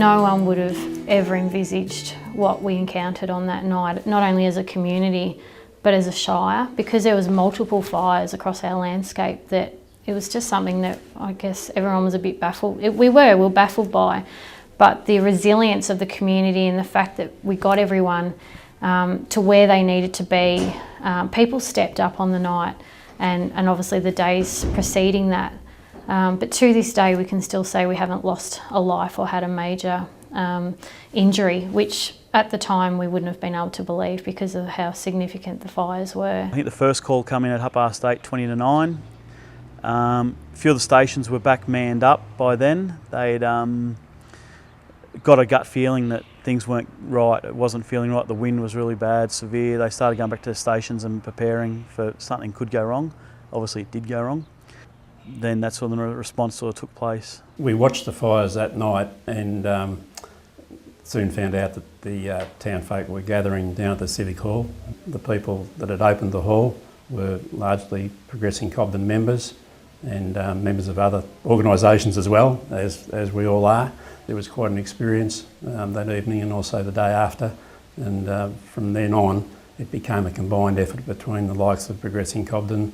No one would have ever envisaged what we encountered on that night, not only as a community, but as a shire, because there was multiple fires across our landscape. That it was just something that I guess everyone was a bit baffled. We were baffled by, but the resilience of the community and the fact that we got everyone to where they needed to be. People stepped up on the night and obviously the days preceding that. But to this day, we can still say we haven't lost a life or had a major injury, which at the time we wouldn't have been able to believe because of how significant the fires were. I think the first call come in at 8:30, 20 to 9. A few of the stations were back manned up by then. They'd got a gut feeling that things weren't right. It wasn't feeling right. The wind was really bad, severe. They started going back to the stations and preparing for something could go wrong. Obviously it did go wrong. Then that's when the response sort of took place. We watched the fires that night and soon found out that the town folk were gathering down at the Civic Hall. The people that had opened the hall were largely Progressing Cobden members and members of other organisations as well, as we all are. It was quite an experience that evening and also the day after, and from then on it became a combined effort between the likes of Progressing Cobden,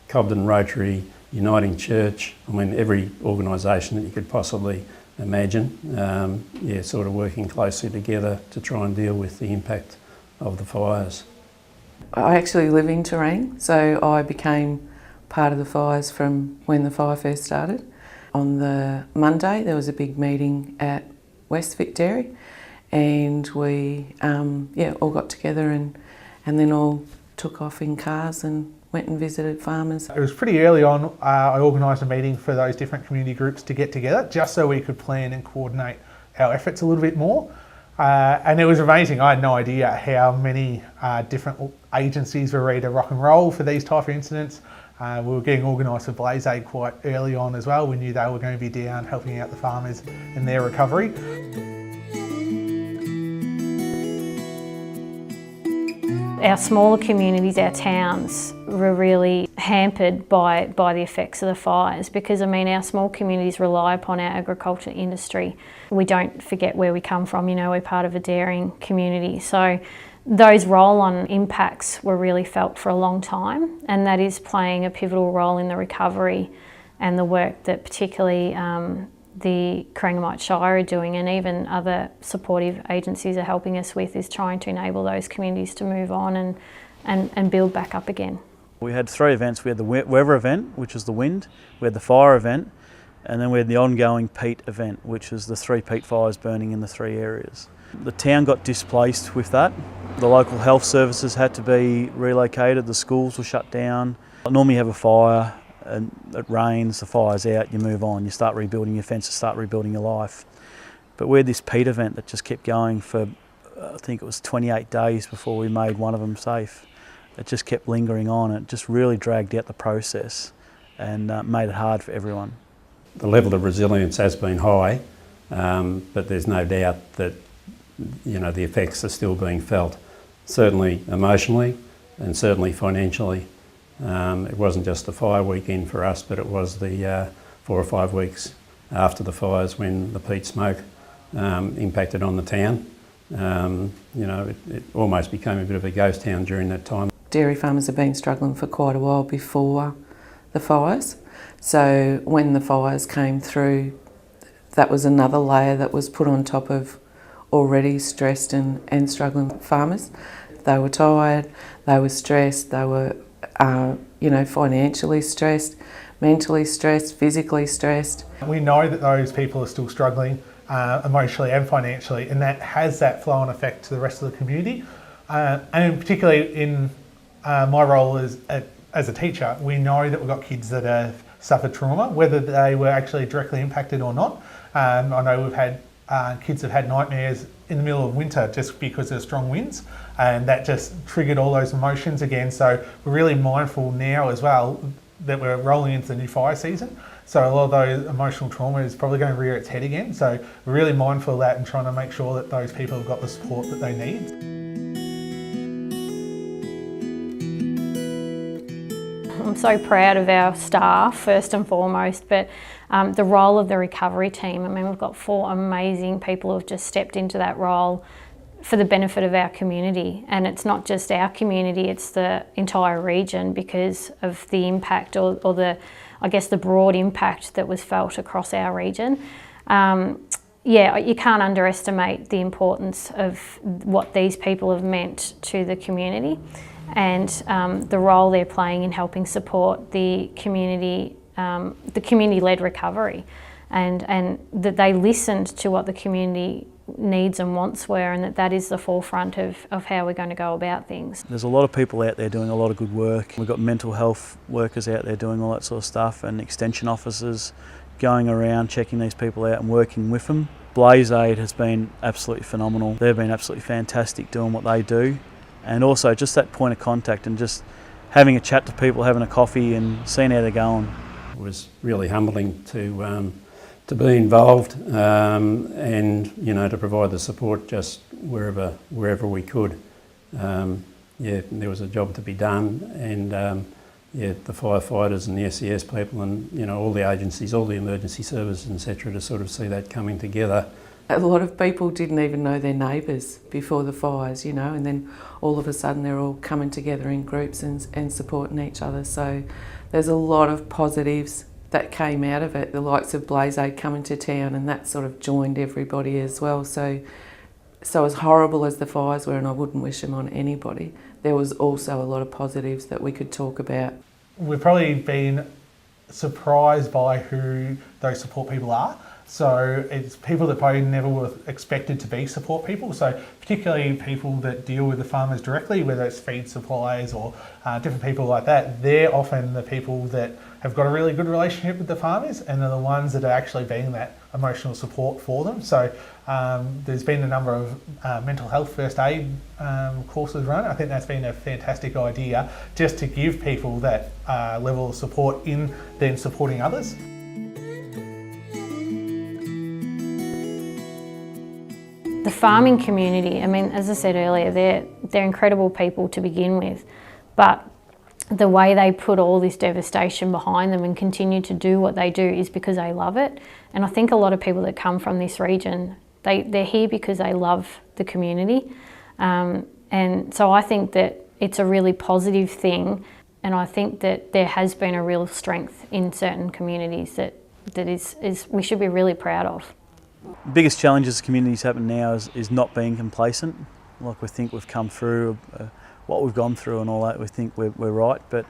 Cobden Rotary, Uniting Church, I mean every organisation that you could possibly imagine, sort of working closely together to try and deal with the impact of the fires. I actually live in Terang, so I became part of the fires from when the fire first started. On the Monday there was a big meeting at Westfit Dairy and we all got together and then all took off in cars and went and visited farmers. It was pretty early on. I organised a meeting for those different community groups to get together just so we could plan and coordinate our efforts a little bit more. And it was amazing. I had no idea how many different agencies were ready to rock and roll for these type of incidents. We were getting organised with Blaze Aid quite early on as well. We knew they were going to be down helping out the farmers in their recovery. Our smaller communities, our towns, were really hampered by the effects of the fires because, I mean, our small communities rely upon our agriculture industry. We don't forget where we come from, you know, we're part of a dairying community. So those roll-on impacts were really felt for a long time, and that is playing a pivotal role in the recovery and the work that particularly the Corangamite Shire are doing, and even other supportive agencies are helping us with, is trying to enable those communities to move on and build back up again. We had 3 events. We had the weather event, which was the wind, we had the fire event, and then we had the ongoing peat event, which is the 3 peat fires burning in the 3 areas. The town got displaced with that. The local health services had to be relocated, the schools were shut down. Normally you have a fire, and it rains, the fire's out, you move on, you start rebuilding your fences, start rebuilding your life. But we had this peat event that just kept going for, I think it was 28 days before we made one of them safe. It just kept lingering on, it just really dragged out the process and made it hard for everyone. The level of resilience has been high, but there's no doubt that the effects are still being felt, certainly emotionally and certainly financially. It wasn't just the fire weekend for us, but it was the 4 or 5 weeks after the fires when the peat smoke impacted on the town. It almost became a bit of a ghost town during that time. Dairy farmers have been struggling for quite a while before the fires. So when the fires came through, that was another layer that was put on top of already stressed and struggling farmers. They were tired, they were stressed, they were financially stressed, mentally stressed, physically stressed. We know that those people are still struggling emotionally and financially, and that has that flow-on effect to the rest of the community. And particularly in my role as a teacher, we know that we've got kids that have suffered trauma, whether they were actually directly impacted or not. I know we've had kids have had nightmares in the middle of winter just because of strong winds, and that just triggered all those emotions again. So we're really mindful now as well that we're rolling into the new fire season. So a lot of those emotional trauma is probably going to rear its head again. So we're really mindful of that and trying to make sure that those people have got the support that they need. I'm so proud of our staff first and foremost, but The role of the recovery team, I mean, we've got 4 amazing people who have just stepped into that role for the benefit of our community. And it's not just our community, it's the entire region because of the impact or the, I guess, the broad impact that was felt across our region. Yeah, you can't underestimate the importance of what these people have meant to the community and the role they're playing in helping support the community-led recovery, and that they listened to what the community needs and wants were, and that is the forefront of how we're going to go about things. There's a lot of people out there doing a lot of good work. We've got mental health workers out there doing all that sort of stuff, and extension officers going around checking these people out and working with them. Blaze Aid has been absolutely phenomenal. They've been absolutely fantastic doing what they do, and also just that point of contact and just having a chat to people, having a coffee and seeing how they're going. It was really humbling to be involved and to provide the support just wherever we could. Yeah, there was a job to be done, and yeah, the firefighters and the SES people and all the agencies, all the emergency services, etc., to sort of see that coming together. A lot of people didn't even know their neighbours before the fires, and then all of a sudden they're all coming together in groups and supporting each other. So there's a lot of positives that came out of it. The likes of Blaze Aid coming to town, and that sort of joined everybody as well. So as horrible as the fires were, and I wouldn't wish them on anybody, there was also a lot of positives that we could talk about. We've probably been surprised by who those support people are. So it's people that probably never were expected to be support people. So particularly people that deal with the farmers directly, whether it's feed suppliers or different people like that, they're often the people that have got a really good relationship with the farmers and are the ones that are actually being that emotional support for them. So there's been a number of mental health first aid courses run. I think that's been a fantastic idea just to give people that level of support in then supporting others. The farming community, I mean, as I said earlier, they're incredible people to begin with, but the way they put all this devastation behind them and continue to do what they do is because they love it. And I think a lot of people that come from this region, they're here because they love the community. And so I think that it's a really positive thing, and I think that there has been a real strength in certain communities that is we should be really proud of. The biggest challenges communities having now is not being complacent. Like, we think we've come through what we've gone through and all that, we think we're right, but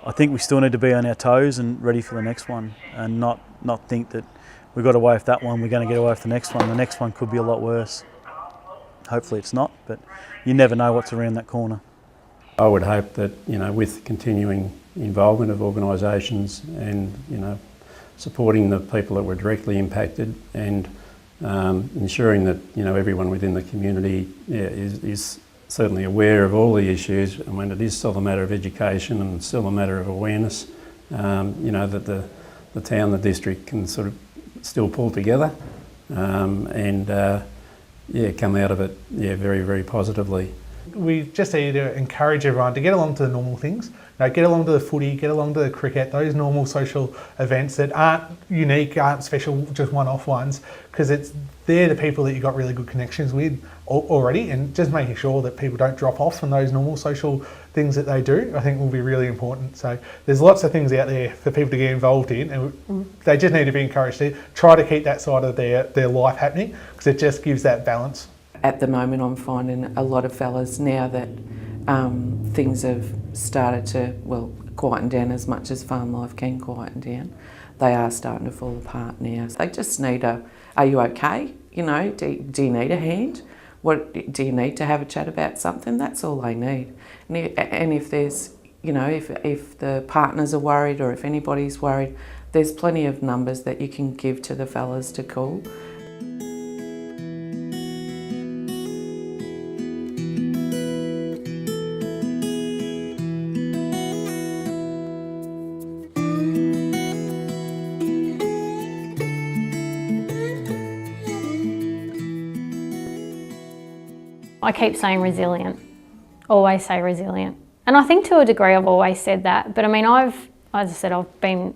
I think we still need to be on our toes and ready for the next one, and not think that we got away with that one, we're going to get away with the next one. The next one could be a lot worse. Hopefully it's not, but you never know what's around that corner. I would hope that, with continuing involvement of organisations and, supporting the people that were directly impacted and ensuring that, everyone within the community is certainly aware of all the issues. I mean, it is still a matter of education and still a matter of awareness, that the town, the district can sort of still pull together and come out of it, very, very positively. We just need to encourage everyone to get along to the normal things. Get along to the footy, get along to the cricket, those normal social events that aren't unique, aren't special, just one-off ones, because they're the people that you've got really good connections with already, and just making sure that people don't drop off from those normal social things that they do, I think will be really important. So there's lots of things out there for people to get involved in, and they just need to be encouraged to try to keep that side of their life happening, because it just gives that balance. At the moment, I'm finding a lot of fellas now that things have started to, quieten down as much as farm life can quieten down. They are starting to fall apart now. They just need are you okay? Do you need a hand? Do you need to have a chat about something? That's all they need. And if there's, if the partners are worried or if anybody's worried, there's plenty of numbers that you can give to the fellas to call. I keep saying resilient, always say resilient. And I think to a degree I've always said that, but I mean, I've as I said, I've been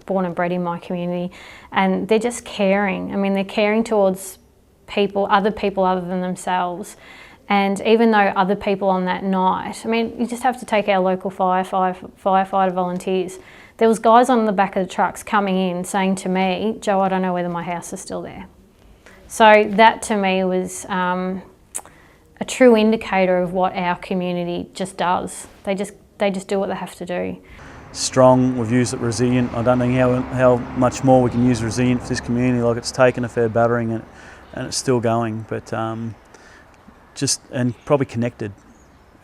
born and bred in my community, and they're just caring. I mean, they're caring towards other people other than themselves. And even though other people on that night, I mean, you just have to take our local firefighter volunteers. There was guys on the back of the trucks coming in saying to me, "Joe, I don't know whether my house is still there." So that to me was a true indicator of what our community just does. They just do what they have to do. Strong, we've used it resilient. I don't know how much more we can use resilient for this community. Like, it's taken a fair battering and it's still going, but and probably connected.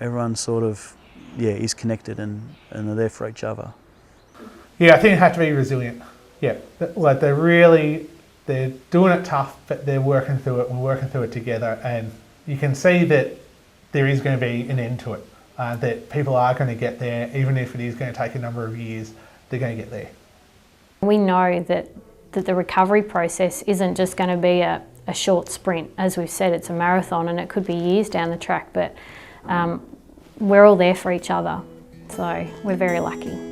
Everyone sort of, is connected and they're there for each other. Yeah, I think it has to be resilient. Yeah, like they're doing it tough, but they're working through it. We're working through it together, and you can see that there is going to be an end to it. That people are going to get there, even if it is going to take a number of years. They're going to get there. We know that the recovery process isn't just going to be a short sprint. As we've said, it's a marathon, and it could be years down the track. But we're all there for each other, so we're very lucky.